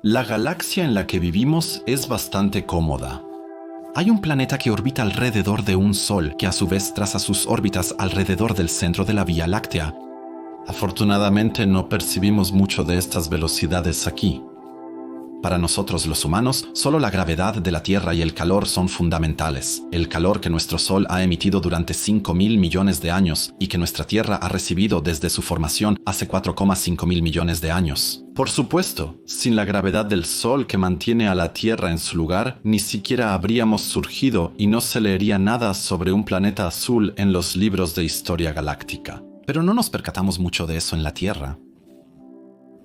La galaxia en la que vivimos es bastante cómoda. Hay un planeta que orbita alrededor de un Sol, que a su vez traza sus órbitas alrededor del centro de la Vía Láctea. Afortunadamente no percibimos mucho de estas velocidades aquí. Para nosotros los humanos, solo la gravedad de la Tierra y el calor son fundamentales. El calor que nuestro Sol ha emitido durante 5.000 millones de años y que nuestra Tierra ha recibido desde su formación hace 4,5 mil millones de años. Por supuesto, sin la gravedad del Sol que mantiene a la Tierra en su lugar, ni siquiera habríamos surgido y no se leería nada sobre un planeta azul en los libros de historia galáctica. Pero no nos percatamos mucho de eso en la Tierra.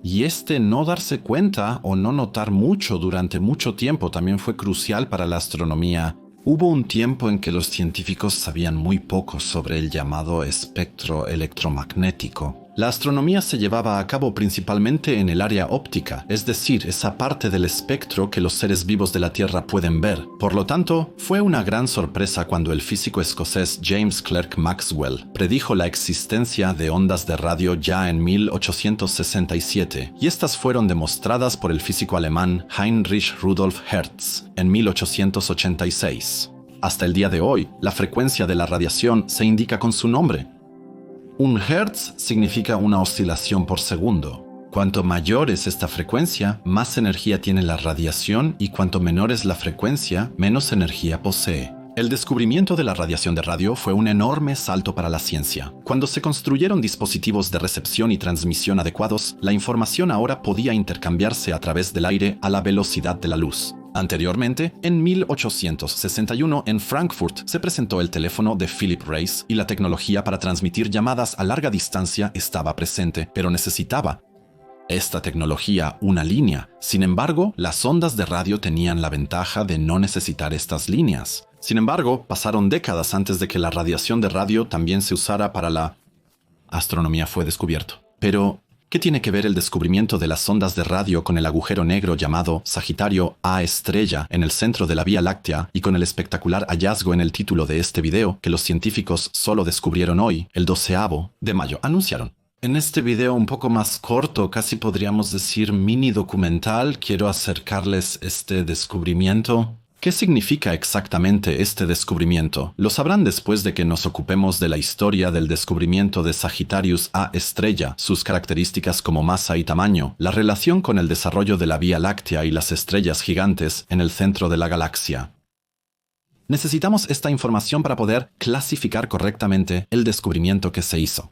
Y no darse cuenta o no notar mucho durante mucho tiempo también fue crucial para la astronomía. Hubo un tiempo en que los científicos sabían muy poco sobre el llamado espectro electromagnético. La astronomía se llevaba a cabo principalmente en el área óptica, es decir, esa parte del espectro que los seres vivos de la Tierra pueden ver. Por lo tanto, fue una gran sorpresa cuando el físico escocés James Clerk Maxwell predijo la existencia de ondas de radio ya en 1867, y estas fueron demostradas por el físico alemán Heinrich Rudolf Hertz en 1886. Hasta el día de hoy, la frecuencia de la radiación se indica con su nombre. Un hertz significa una oscilación por segundo. Cuanto mayor es esta frecuencia, más energía tiene la radiación y cuanto menor es la frecuencia, menos energía posee. El descubrimiento de la radiación de radio fue un enorme salto para la ciencia. Cuando se construyeron dispositivos de recepción y transmisión adecuados, la información ahora podía intercambiarse a través del aire a la velocidad de la luz. Anteriormente, en 1861, en Frankfurt, se presentó el teléfono de Philip Reis y la tecnología para transmitir llamadas a larga distancia estaba presente, pero necesitaba esta tecnología una línea. Sin embargo, las ondas de radio tenían la ventaja de no necesitar estas líneas. Sin embargo, pasaron décadas antes de que la radiación de radio también se usara para la astronomía fue descubierto. Pero ¿qué tiene que ver el descubrimiento de las ondas de radio con el agujero negro llamado Sagitario A estrella en el centro de la Vía Láctea y con el espectacular hallazgo en el título de este video que los científicos solo descubrieron hoy, el 12 de mayo, anunciaron? En este video un poco más corto, casi podríamos decir mini documental, quiero acercarles este descubrimiento. ¿Qué significa exactamente este descubrimiento? Lo sabrán después de que nos ocupemos de la historia del descubrimiento de Sagittarius A estrella, sus características como masa y tamaño, la relación con el desarrollo de la Vía Láctea y las estrellas gigantes en el centro de la galaxia. Necesitamos esta información para poder clasificar correctamente el descubrimiento que se hizo.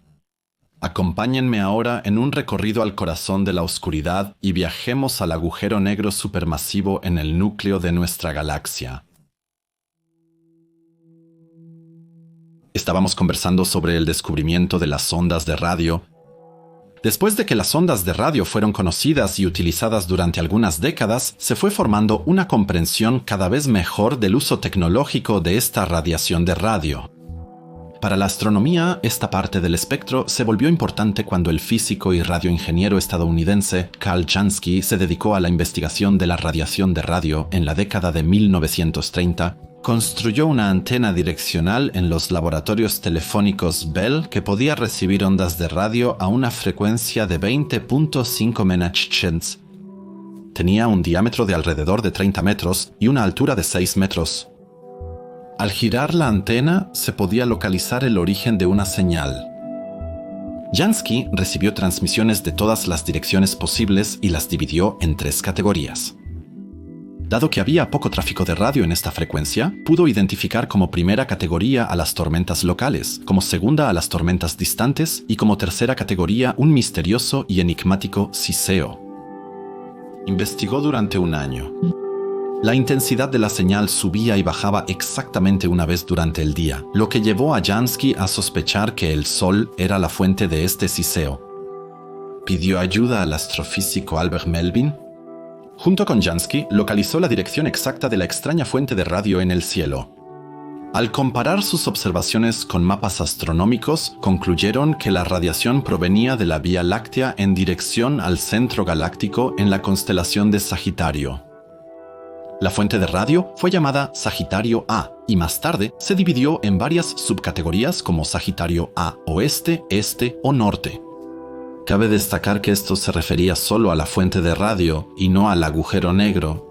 Acompáñenme ahora en un recorrido al corazón de la oscuridad y viajemos al agujero negro supermasivo en el núcleo de nuestra galaxia. Estábamos conversando sobre el descubrimiento de las ondas de radio. Después de que las ondas de radio fueron conocidas y utilizadas durante algunas décadas, se fue formando una comprensión cada vez mejor del uso tecnológico de esta radiación de radio. Para la astronomía, esta parte del espectro se volvió importante cuando el físico y radioingeniero estadounidense Carl Jansky se dedicó a la investigación de la radiación de radio en la década de 1930. Construyó una antena direccional en los laboratorios telefónicos Bell que podía recibir ondas de radio a una frecuencia de 20.5 MHz. Tenía un diámetro de alrededor de 30 metros y una altura de 6 metros. Al girar la antena, se podía localizar el origen de una señal. Jansky recibió transmisiones de todas las direcciones posibles y las dividió en 3 categorías. Dado que había poco tráfico de radio en esta frecuencia, pudo identificar como primera categoría a las tormentas locales, como segunda a las tormentas distantes y como tercera categoría un misterioso y enigmático siseo. Investigó durante un año. La intensidad de la señal subía y bajaba exactamente una vez durante el día, lo que llevó a Jansky a sospechar que el Sol era la fuente de este siseo. Pidió ayuda al astrofísico Albert Melvin. Junto con Jansky, localizó la dirección exacta de la extraña fuente de radio en el cielo. Al comparar sus observaciones con mapas astronómicos, concluyeron que la radiación provenía de la Vía Láctea en dirección al centro galáctico en la constelación de Sagitario. La fuente de radio fue llamada Sagitario A y más tarde se dividió en varias subcategorías como Sagitario A Oeste, Este o Norte. Cabe destacar que esto se refería solo a la fuente de radio y no al agujero negro.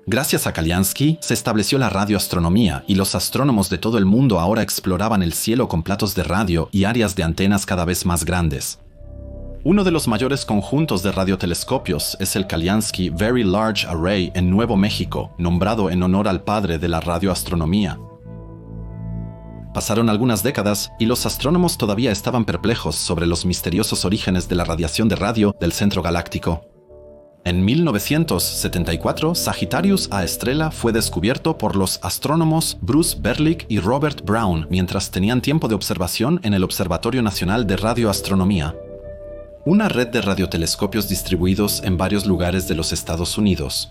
Gracias a Kaliansky se estableció la radioastronomía y los astrónomos de todo el mundo ahora exploraban el cielo con platos de radio y áreas de antenas cada vez más grandes. Uno de los mayores conjuntos de radiotelescopios es el Kaliansky Very Large Array en Nuevo México, nombrado en honor al padre de la radioastronomía. Pasaron algunas décadas y los astrónomos todavía estaban perplejos sobre los misteriosos orígenes de la radiación de radio del centro galáctico. En 1974, Sagittarius A Estrella fue descubierto por los astrónomos Bruce Berlick y Robert Brown mientras tenían tiempo de observación en el Observatorio Nacional de Radioastronomía, una red de radiotelescopios distribuidos en varios lugares de los Estados Unidos.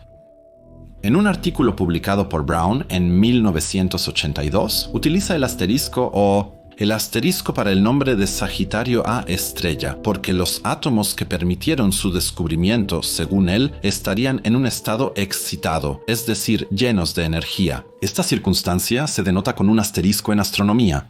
En un artículo publicado por Brown en 1982, utiliza el asterisco o el asterisco para el nombre de Sagitario A Estrella, porque los átomos que permitieron su descubrimiento, según él, estarían en un estado excitado, es decir, llenos de energía. Esta circunstancia se denota con un asterisco en astronomía.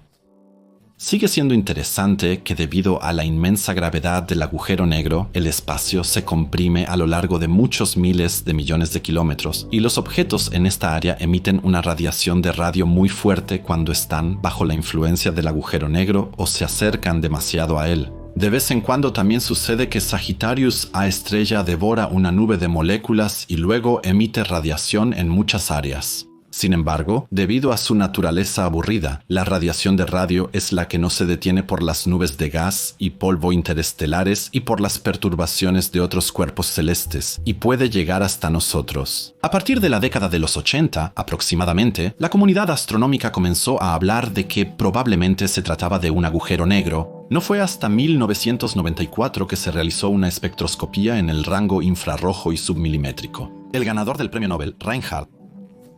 Sigue siendo interesante que debido a la inmensa gravedad del agujero negro, el espacio se comprime a lo largo de muchos miles de millones de kilómetros y los objetos en esta área emiten una radiación de radio muy fuerte cuando están bajo la influencia del agujero negro o se acercan demasiado a él. De vez en cuando también sucede que Sagittarius A Estrella devora una nube de moléculas y luego emite radiación en muchas áreas. Sin embargo, debido a su naturaleza aburrida, la radiación de radio es la que no se detiene por las nubes de gas y polvo interestelares y por las perturbaciones de otros cuerpos celestes, y puede llegar hasta nosotros. A partir de la década de los 80, aproximadamente, la comunidad astronómica comenzó a hablar de que probablemente se trataba de un agujero negro. No fue hasta 1994 que se realizó una espectroscopía en el rango infrarrojo y submilimétrico. El ganador del premio Nobel, Reinhard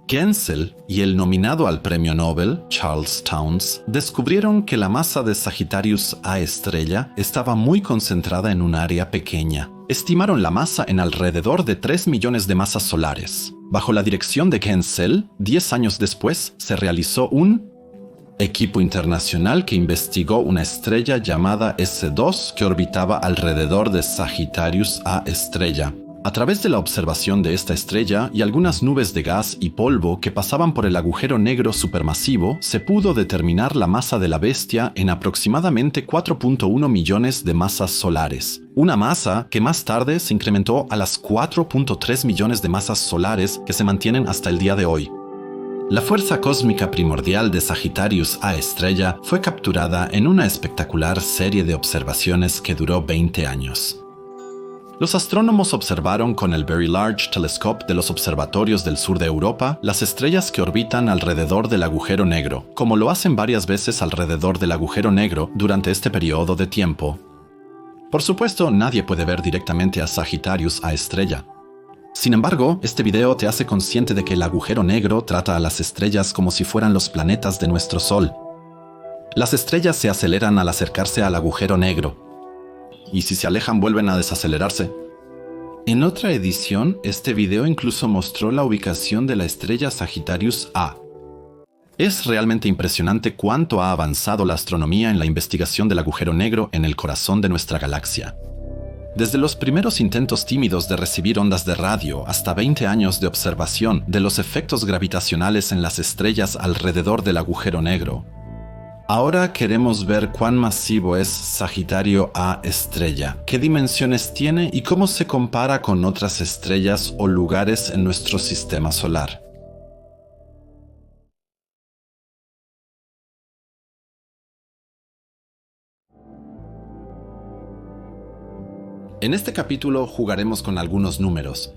Genzel, y el nominado al premio Nobel, Charles Townes, descubrieron que la masa de Sagittarius A Estrella estaba muy concentrada en un área pequeña. Estimaron la masa en alrededor de 3 millones de masas solares. Bajo la dirección de Genzel, 10 años después, se realizó un equipo internacional que investigó una estrella llamada S2 que orbitaba alrededor de Sagittarius A Estrella. A través de la observación de esta estrella y algunas nubes de gas y polvo que pasaban por el agujero negro supermasivo, se pudo determinar la masa de la bestia en aproximadamente 4.1 millones de masas solares. Una masa que más tarde se incrementó a las 4.3 millones de masas solares que se mantienen hasta el día de hoy. La fuerza cósmica primordial de Sagittarius A Estrella fue capturada en una espectacular serie de observaciones que duró 20 años. Los astrónomos observaron con el Very Large Telescope de los observatorios del sur de Europa las estrellas que orbitan alrededor del agujero negro, como lo hacen varias veces alrededor del agujero negro durante este periodo de tiempo. Por supuesto, nadie puede ver directamente a Sagittarius A Estrella. Sin embargo, este video te hace consciente de que el agujero negro trata a las estrellas como si fueran los planetas de nuestro Sol. Las estrellas se aceleran al acercarse al agujero negro, y si se alejan vuelven a desacelerarse. En otra edición, este video incluso mostró la ubicación de la estrella Sagittarius A. Es realmente impresionante cuánto ha avanzado la astronomía en la investigación del agujero negro en el corazón de nuestra galaxia. Desde los primeros intentos tímidos de recibir ondas de radio hasta 20 años de observación de los efectos gravitacionales en las estrellas alrededor del agujero negro. Ahora queremos ver cuán masivo es Sagitario A Estrella, qué dimensiones tiene y cómo se compara con otras estrellas o lugares en nuestro sistema solar. En este capítulo jugaremos con algunos números.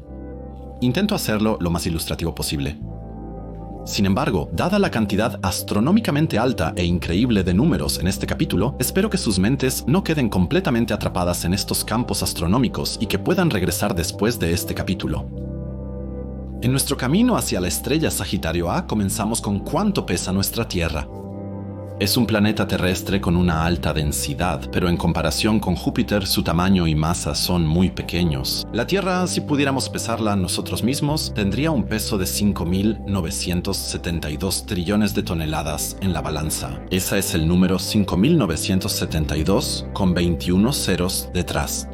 Intento hacerlo lo más ilustrativo posible. Sin embargo, dada la cantidad astronómicamente alta e increíble de números en este capítulo, espero que sus mentes no queden completamente atrapadas en estos campos astronómicos y que puedan regresar después de este capítulo. En nuestro camino hacia la estrella Sagitario A comenzamos con cuánto pesa nuestra Tierra. Es un planeta terrestre con una alta densidad, pero en comparación con Júpiter su tamaño y masa son muy pequeños. La Tierra, si pudiéramos pesarla nosotros mismos, tendría un peso de 5.972 trillones de toneladas en la balanza. Ese es el número 5.972 con 21 ceros detrás.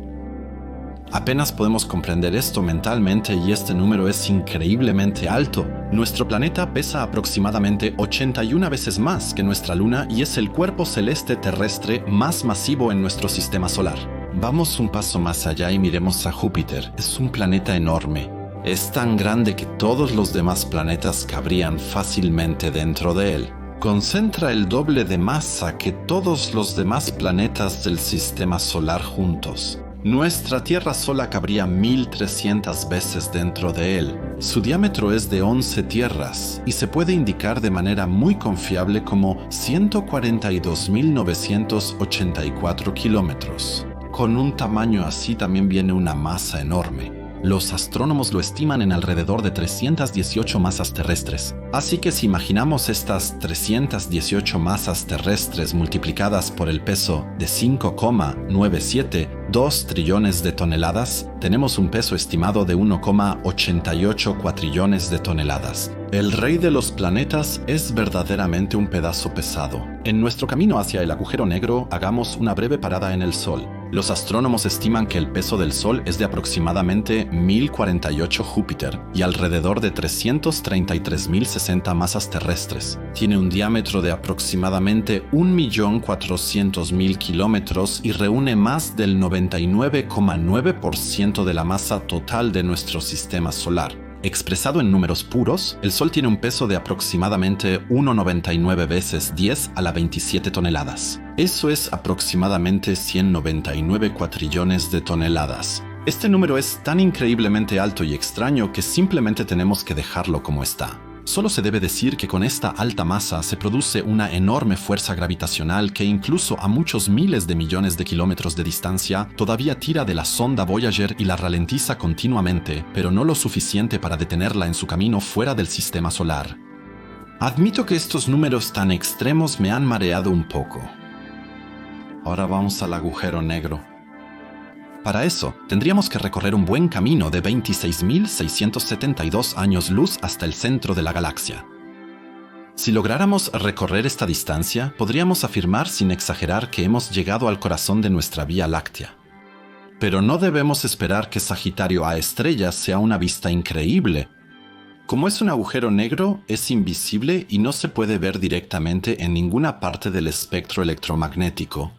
Apenas podemos comprender esto mentalmente y este número es increíblemente alto. Nuestro planeta pesa aproximadamente 81 veces más que nuestra Luna y es el cuerpo celeste terrestre más masivo en nuestro sistema solar. Vamos un paso más allá y miremos a Júpiter. Es un planeta enorme. Es tan grande que todos los demás planetas cabrían fácilmente dentro de él. Concentra el doble de masa que todos los demás planetas del sistema solar juntos. Nuestra Tierra sola cabría 1.300 veces dentro de él. Su diámetro es de 11 tierras y se puede indicar de manera muy confiable como 142.984 kilómetros. Con un tamaño así también viene una masa enorme. Los astrónomos lo estiman en alrededor de 318 masas terrestres. Así que si imaginamos estas 318 masas terrestres multiplicadas por el peso de 5,972 trillones de toneladas, tenemos un peso estimado de 1,88 cuatrillones de toneladas. El rey de los planetas es verdaderamente un pedazo pesado. En nuestro camino hacia el agujero negro, hagamos una breve parada en el Sol. Los astrónomos estiman que el peso del Sol es de aproximadamente 1.048 Júpiter y alrededor de 333.060 masas terrestres. Tiene un diámetro de aproximadamente 1.400.000 kilómetros y reúne más del 99,9% de la masa total de nuestro sistema solar. Expresado en números puros, el Sol tiene un peso de aproximadamente 1,99 veces 10 a la 27 toneladas. Eso es aproximadamente 199 cuatrillones de toneladas. Este número es tan increíblemente alto y extraño que simplemente tenemos que dejarlo como está. Solo se debe decir que con esta alta masa se produce una enorme fuerza gravitacional que incluso a muchos miles de millones de kilómetros de distancia todavía tira de la sonda Voyager y la ralentiza continuamente, pero no lo suficiente para detenerla en su camino fuera del sistema solar. Admito que estos números tan extremos me han mareado un poco. Ahora vamos al agujero negro. Para eso, tendríamos que recorrer un buen camino de 26.672 años luz hasta el centro de la galaxia. Si lográramos recorrer esta distancia, podríamos afirmar sin exagerar que hemos llegado al corazón de nuestra Vía Láctea. Pero no debemos esperar que Sagitario A estrella sea una vista increíble. Como es un agujero negro, es invisible y no se puede ver directamente en ninguna parte del espectro electromagnético.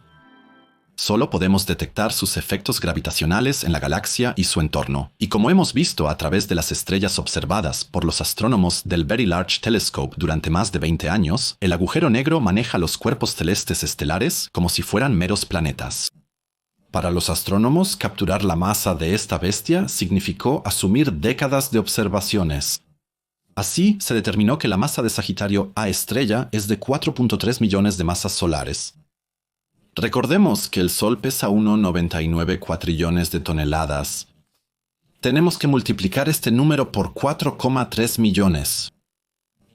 Solo podemos detectar sus efectos gravitacionales en la galaxia y su entorno. Y como hemos visto a través de las estrellas observadas por los astrónomos del Very Large Telescope durante más de 20 años, el agujero negro maneja los cuerpos celestes estelares como si fueran meros planetas. Para los astrónomos, capturar la masa de esta bestia significó asumir décadas de observaciones. Así, se determinó que la masa de Sagitario A estrella es de 4.3 millones de masas solares. Recordemos que el Sol pesa 1,99 cuatrillones de toneladas. Tenemos que multiplicar este número por 4,3 millones.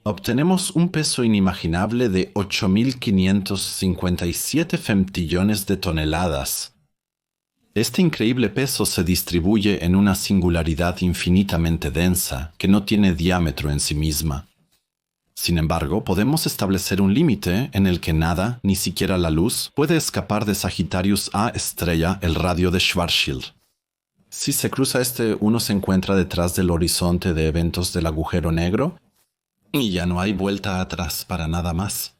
Obtenemos un peso inimaginable de 8.557 femtillones de toneladas. Este increíble peso se distribuye en una singularidad infinitamente densa que no tiene diámetro en sí misma. Sin embargo, podemos establecer un límite en el que nada, ni siquiera la luz, puede escapar de Sagittarius A estrella, el radio de Schwarzschild. Si se cruza uno se encuentra detrás del horizonte de eventos del agujero negro y ya no hay vuelta atrás para nada más.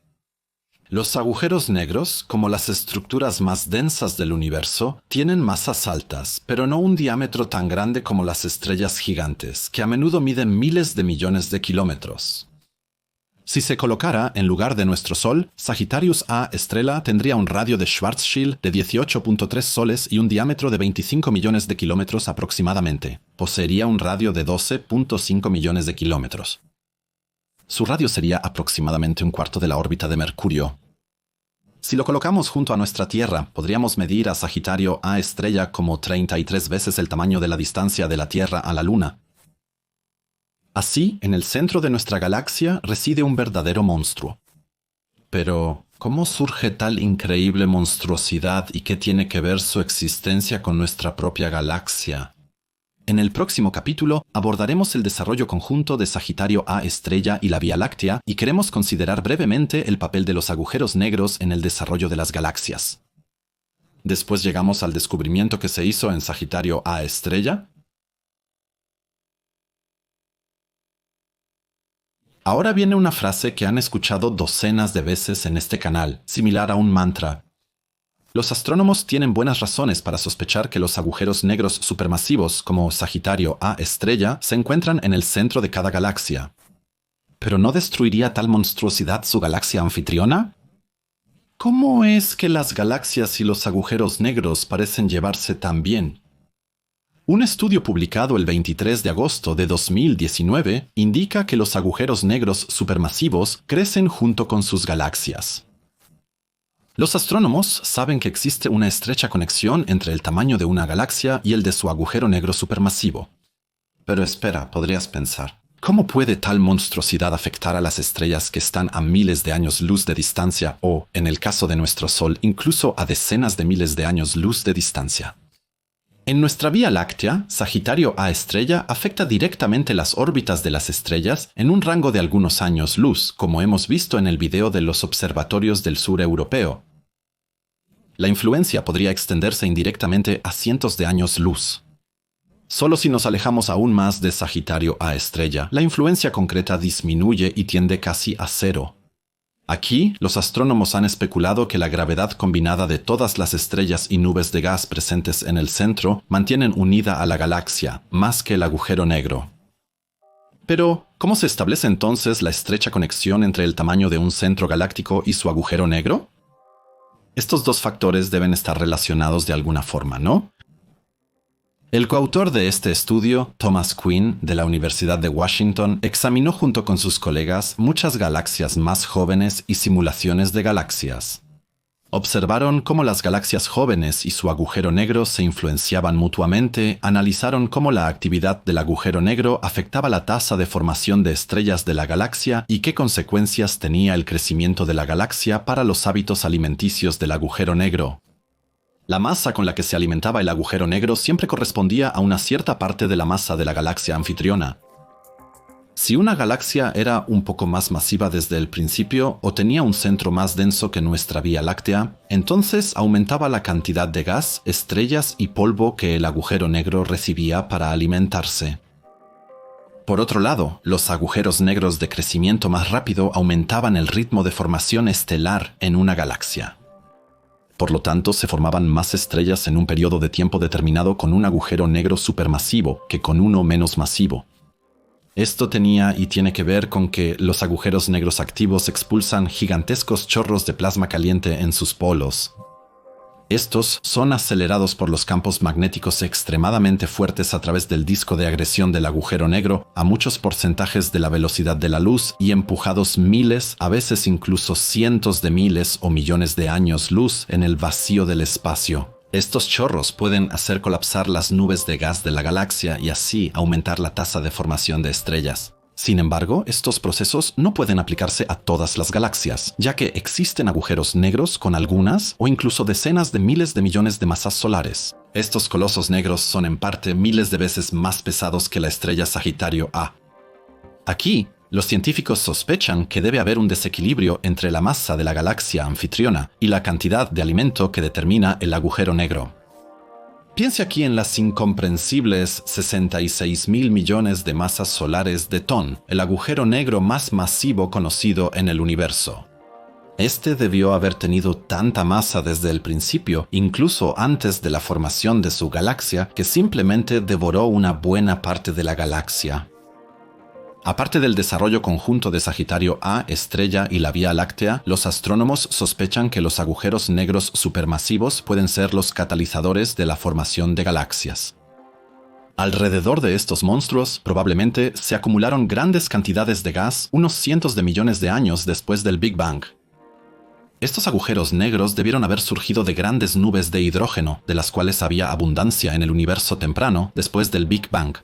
Los agujeros negros, como las estructuras más densas del universo, tienen masas altas, pero no un diámetro tan grande como las estrellas gigantes, que a menudo miden miles de millones de kilómetros. Si se colocara en lugar de nuestro Sol, Sagittarius A estrella tendría un radio de Schwarzschild de 18.3 soles y un diámetro de 25 millones de kilómetros aproximadamente. Poseería un radio de 12.5 millones de kilómetros. Su radio sería aproximadamente un cuarto de la órbita de Mercurio. Si lo colocamos junto a nuestra Tierra, podríamos medir a Sagitario A estrella como 33 veces el tamaño de la distancia de la Tierra a la Luna. Así, en el centro de nuestra galaxia reside un verdadero monstruo. Pero, ¿Cómo surge tal increíble monstruosidad y qué tiene que ver su existencia con nuestra propia galaxia? En el próximo capítulo abordaremos el desarrollo conjunto de Sagitario A estrella y la Vía Láctea y queremos considerar brevemente el papel de los agujeros negros en el desarrollo de las galaxias. Después llegamos al descubrimiento que se hizo en Sagitario A estrella. Ahora viene una frase que han escuchado docenas de veces en este canal, similar a un mantra. Los astrónomos tienen buenas razones para sospechar que los agujeros negros supermasivos, como Sagitario A estrella, se encuentran en el centro de cada galaxia. ¿Pero no destruiría tal monstruosidad su galaxia anfitriona? ¿Cómo es que las galaxias y los agujeros negros parecen llevarse tan bien? Un estudio publicado el 23 de agosto de 2019 indica que los agujeros negros supermasivos crecen junto con sus galaxias. Los astrónomos saben que existe una estrecha conexión entre el tamaño de una galaxia y el de su agujero negro supermasivo. Pero espera, podrías pensar, ¿cómo puede tal monstruosidad afectar a las estrellas que están a miles de años luz de distancia o, en el caso de nuestro Sol, incluso a decenas de miles de años luz de distancia? En nuestra Vía Láctea, Sagitario A estrella afecta directamente las órbitas de las estrellas en un rango de algunos años luz, como hemos visto en el video de los observatorios del sur europeo. La influencia podría extenderse indirectamente a cientos de años luz. Solo si nos alejamos aún más de Sagitario A estrella, la influencia concreta disminuye y tiende casi a cero. Aquí, los astrónomos han especulado que la gravedad combinada de todas las estrellas y nubes de gas presentes en el centro mantienen unida a la galaxia, más que el agujero negro. Pero, ¿cómo se establece entonces la estrecha conexión entre el tamaño de un centro galáctico y su agujero negro? Estos dos factores deben estar relacionados de alguna forma, ¿no? El coautor de este estudio, Thomas Quinn, de la Universidad de Washington, examinó junto con sus colegas muchas galaxias más jóvenes y simulaciones de galaxias. Observaron cómo las galaxias jóvenes y su agujero negro se influenciaban mutuamente, analizaron cómo la actividad del agujero negro afectaba la tasa de formación de estrellas de la galaxia y qué consecuencias tenía el crecimiento de la galaxia para los hábitos alimenticios del agujero negro. La masa con la que se alimentaba el agujero negro siempre correspondía a una cierta parte de la masa de la galaxia anfitriona. Si una galaxia era un poco más masiva desde el principio o tenía un centro más denso que nuestra Vía Láctea, entonces aumentaba la cantidad de gas, estrellas y polvo que el agujero negro recibía para alimentarse. Por otro lado, los agujeros negros de crecimiento más rápido aumentaban el ritmo de formación estelar en una galaxia. Por lo tanto, se formaban más estrellas en un periodo de tiempo determinado con un agujero negro supermasivo que con uno menos masivo. Esto tenía y tiene que ver con que los agujeros negros activos expulsan gigantescos chorros de plasma caliente en sus polos. Estos son acelerados por los campos magnéticos extremadamente fuertes a través del disco de agresión del agujero negro a muchos porcentajes de la velocidad de la luz y empujados miles, a veces incluso cientos de miles o millones de años luz en el vacío del espacio. Estos chorros pueden hacer colapsar las nubes de gas de la galaxia y así aumentar la tasa de formación de estrellas. Sin embargo, estos procesos no pueden aplicarse a todas las galaxias, ya que existen agujeros negros con algunas o incluso decenas de miles de millones de masas solares. Estos colosos negros son en parte miles de veces más pesados que la estrella Sagitario A. Aquí, los científicos sospechan que debe haber un desequilibrio entre la masa de la galaxia anfitriona y la cantidad de alimento que determina el agujero negro. Piense aquí en las incomprensibles 66.000 millones de masas solares de Thon, el agujero negro más masivo conocido en el universo. Este debió haber tenido tanta masa desde el principio, incluso antes de la formación de su galaxia, que simplemente devoró una buena parte de la galaxia. Aparte del desarrollo conjunto de Sagitario A estrella y la Vía Láctea, los astrónomos sospechan que los agujeros negros supermasivos pueden ser los catalizadores de la formación de galaxias. Alrededor de estos monstruos, probablemente se acumularon grandes cantidades de gas unos cientos de millones de años después del Big Bang. Estos agujeros negros debieron haber surgido de grandes nubes de hidrógeno, de las cuales había abundancia en el universo temprano después del Big Bang.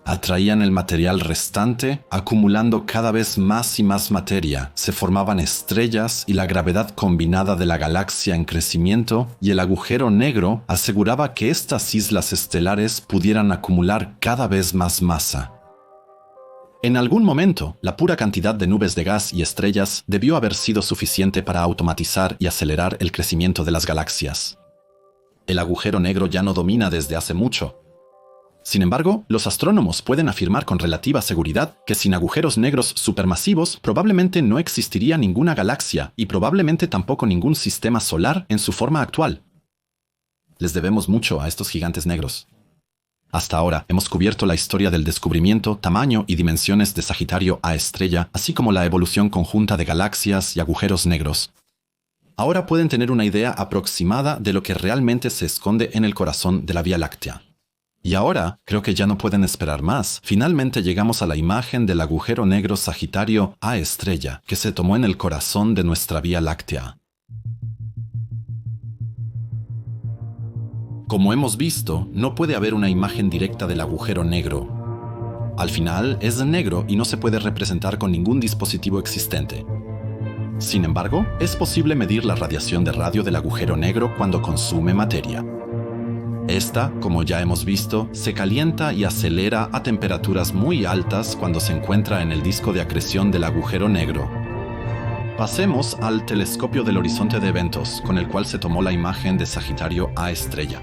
Atraían el material restante, acumulando cada vez más y más materia. Se formaban estrellas y la gravedad combinada de la galaxia en crecimiento y el agujero negro aseguraba que estas islas estelares pudieran acumular cada vez más masa. En algún momento, la pura cantidad de nubes de gas y estrellas debió haber sido suficiente para automatizar y acelerar el crecimiento de las galaxias. El agujero negro ya no domina desde hace mucho. Sin embargo, los astrónomos pueden afirmar con relativa seguridad que sin agujeros negros supermasivos probablemente no existiría ninguna galaxia y probablemente tampoco ningún sistema solar en su forma actual. Les debemos mucho a estos gigantes negros. Hasta ahora hemos cubierto la historia del descubrimiento, tamaño y dimensiones de Sagitario A estrella, así como la evolución conjunta de galaxias y agujeros negros. Ahora pueden tener una idea aproximada de lo que realmente se esconde en el corazón de la Vía Láctea. Y ahora, creo que ya no pueden esperar más. Finalmente llegamos a la imagen del agujero negro Sagitario A estrella, que se tomó en el corazón de nuestra Vía Láctea. Como hemos visto, no puede haber una imagen directa del agujero negro. Al final, es negro y no se puede representar con ningún dispositivo existente. Sin embargo, es posible medir la radiación de radio del agujero negro cuando consume materia. Esta, como ya hemos visto, se calienta y acelera a temperaturas muy altas cuando se encuentra en el disco de acreción del agujero negro. Pasemos al telescopio del horizonte de eventos, con el cual se tomó la imagen de Sagitario A estrella.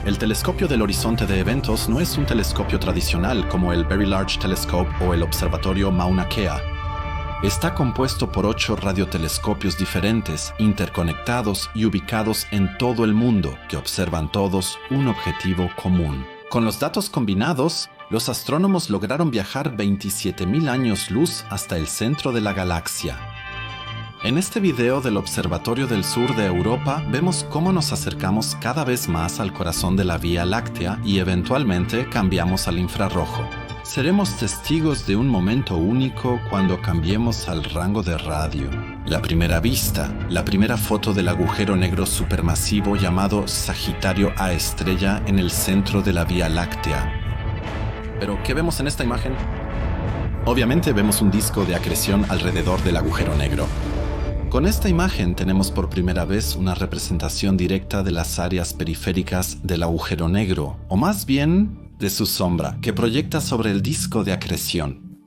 El telescopio del horizonte de eventos no es un telescopio tradicional como el Very Large Telescope o el observatorio Mauna Kea. Está compuesto por 8 radiotelescopios diferentes, interconectados y ubicados en todo el mundo, que observan todos un objetivo común. Con los datos combinados, los astrónomos lograron viajar 27.000 años luz hasta el centro de la galaxia. En este video del Observatorio del Sur de Europa vemos cómo nos acercamos cada vez más al corazón de la Vía Láctea y eventualmente cambiamos al infrarrojo. Seremos testigos de un momento único cuando cambiemos al rango de radio. La primera vista, la primera foto del agujero negro supermasivo llamado Sagitario A estrella en el centro de la Vía Láctea. ¿Pero qué vemos en esta imagen? Obviamente vemos un disco de acreción alrededor del agujero negro. Con esta imagen tenemos por primera vez una representación directa de las áreas periféricas del agujero negro, o más bien de su sombra, que proyecta sobre el disco de acreción.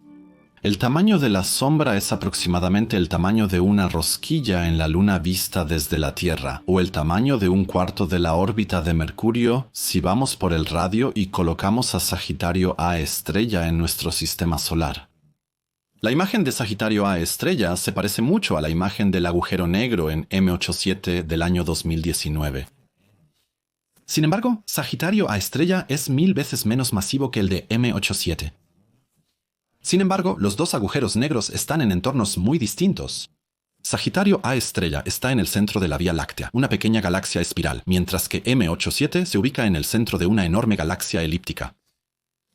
El tamaño de la sombra es aproximadamente el tamaño de una rosquilla en la Luna vista desde la Tierra, o el tamaño de un cuarto de la órbita de Mercurio si vamos por el radio y colocamos a Sagitario A estrella en nuestro sistema solar. La imagen de Sagitario A estrella se parece mucho a la imagen del agujero negro en M87 del año 2019. Sin embargo, Sagitario A estrella es 1000 veces menos masivo que el de M87. Sin embargo, los dos agujeros negros están en entornos muy distintos. Sagitario A estrella está en el centro de la Vía Láctea, una pequeña galaxia espiral, mientras que M87 se ubica en el centro de una enorme galaxia elíptica.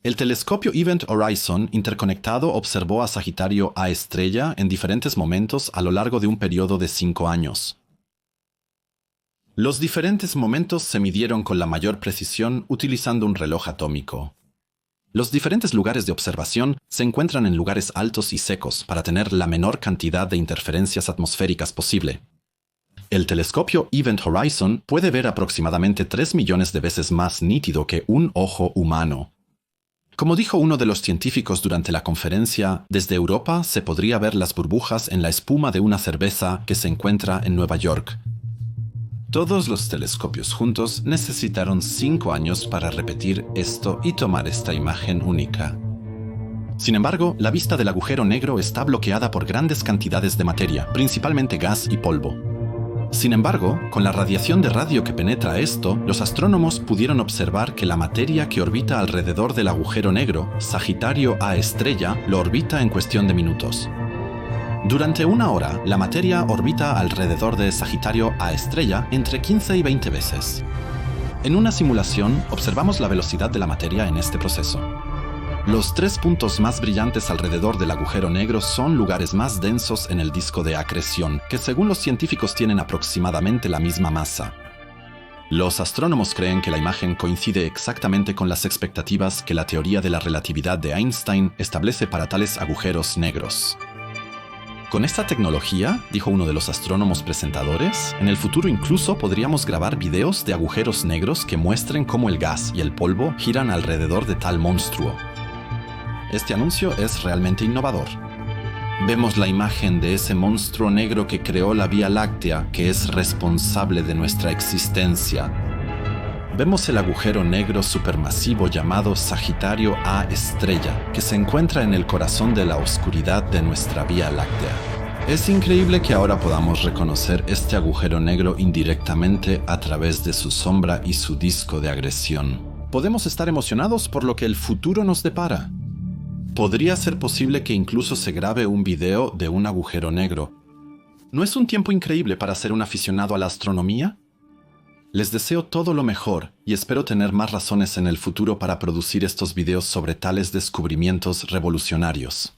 El telescopio Event Horizon interconectado observó a Sagitario A estrella en diferentes momentos a lo largo de un periodo de 5 años. Los diferentes momentos se midieron con la mayor precisión utilizando un reloj atómico. Los diferentes lugares de observación se encuentran en lugares altos y secos para tener la menor cantidad de interferencias atmosféricas posible. El telescopio Event Horizon puede ver aproximadamente 3 millones de veces más nítido que un ojo humano. Como dijo uno de los científicos durante la conferencia, desde Europa se podría ver las burbujas en la espuma de una cerveza que se encuentra en Nueva York. Todos los telescopios juntos necesitaron 5 años para repetir esto y tomar esta imagen única. Sin embargo, la vista del agujero negro está bloqueada por grandes cantidades de materia, principalmente gas y polvo. Sin embargo, con la radiación de radio que penetra esto, los astrónomos pudieron observar que la materia que orbita alrededor del agujero negro, Sagitario A estrella, lo orbita en cuestión de minutos. Durante 1 hora, la materia orbita alrededor de Sagitario A estrella entre 15 y 20 veces. En una simulación, observamos la velocidad de la materia en este proceso. Los 3 puntos más brillantes alrededor del agujero negro son lugares más densos en el disco de acreción, que según los científicos tienen aproximadamente la misma masa. Los astrónomos creen que la imagen coincide exactamente con las expectativas que la teoría de la relatividad de Einstein establece para tales agujeros negros. Con esta tecnología, dijo uno de los astrónomos presentadores, en el futuro incluso podríamos grabar videos de agujeros negros que muestren cómo el gas y el polvo giran alrededor de tal monstruo. Este anuncio es realmente innovador. Vemos la imagen de ese monstruo negro que creó la Vía Láctea, que es responsable de nuestra existencia. Vemos el agujero negro supermasivo llamado Sagitario A estrella, que se encuentra en el corazón de la oscuridad de nuestra Vía Láctea. Es increíble que ahora podamos reconocer este agujero negro indirectamente a través de su sombra y su disco de agresión. Podemos estar emocionados por lo que el futuro nos depara. Podría ser posible que incluso se grabe un video de un agujero negro. ¿No es un tiempo increíble para ser un aficionado a la astronomía? Les deseo todo lo mejor y espero tener más razones en el futuro para producir estos videos sobre tales descubrimientos revolucionarios.